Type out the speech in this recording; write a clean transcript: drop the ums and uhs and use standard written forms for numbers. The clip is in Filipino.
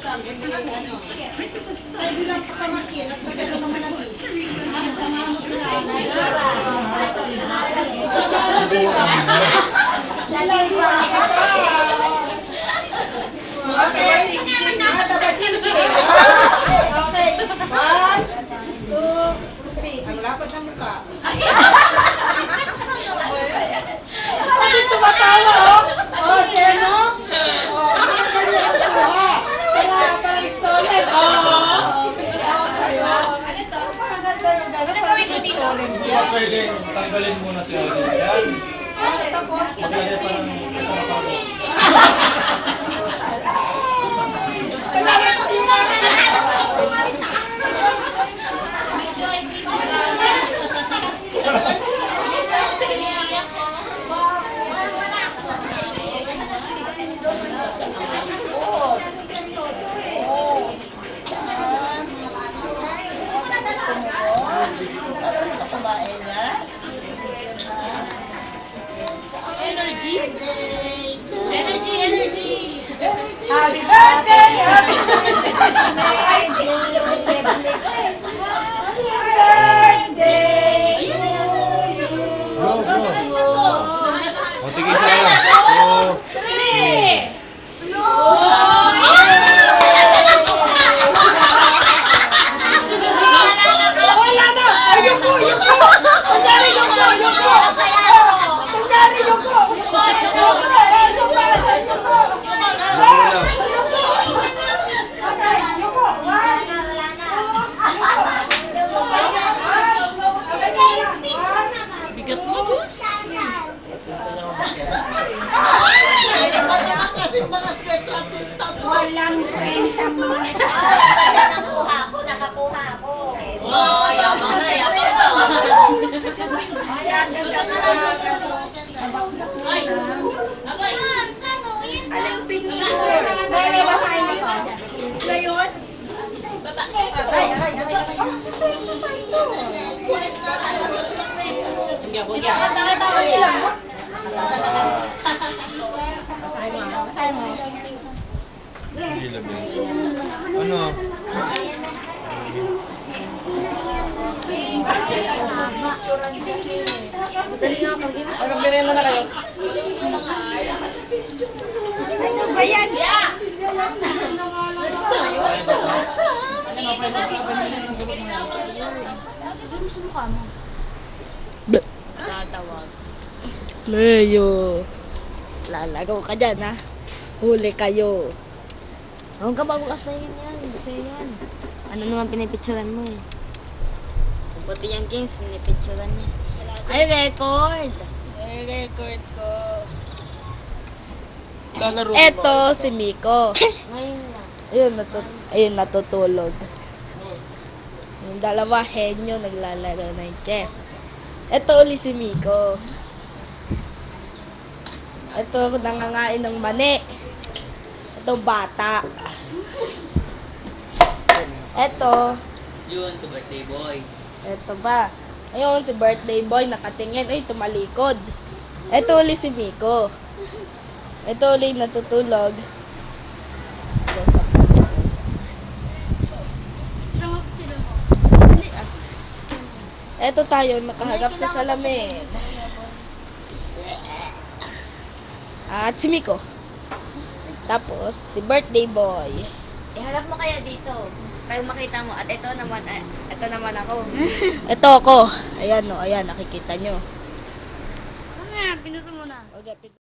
Ay, bilang pamakin at pagkano naman ang sama mo sila. Lagi ba? Okay. Mga tabatin. Okay. 1, 2, 3. Ang lapad ng mukha. Lagi tumatawa, oh. Oh, Teno. Oh, mga ganyan ang tawa. Parang stolen. Oh. Pwede tanggalin muna si Alden yan. Maglagay pa ng kasama mo. Energy! Happy birthday! Happy birthday to you! O sige siya. 3! Wala na! Ayoko! Kunyari yoko! Kunyari yoko! Okay, yoko! 1, 2, Bigat mo, Jules. walang kwenta mo. Nakakuha ako. Oh, yaman na. Ayan, Ay! Abay! aling picture. Ngayon? Baba! Ano? Anong binenta na kayo? Ano ba yan? Leo, lalagaw ka dyan, ha? Huli kayo. Huwag ka bago kasayin yan. Kasi yan. Ano naman pinipicturan mo eh. Pati yung games, pinipicturan niya. Ay, record! Ay, record ko. Lalaro Eto, si Miko. Ngayon lang. Ayun, natutulog. Yung dalawa henyo naglalaro ng chess. Eto uli si Miko. Ito, nangangain ng mani. Ito, bata. Ito. Yun, sa birthday boy. Ito ba? Ayun, si birthday boy nakatingin. Ay, tumalikod. Ito uli si Miko. Ito uli natutulog. Ito tayo, nakaharap sa salamin. At si Miko. Tapos, si birthday boy. Iharap mo kaya dito. Para makita mo. At ito naman ako. Ito ako. Ayan o, ayan, nakikita nyo. Ano yan? Pinuto mo na.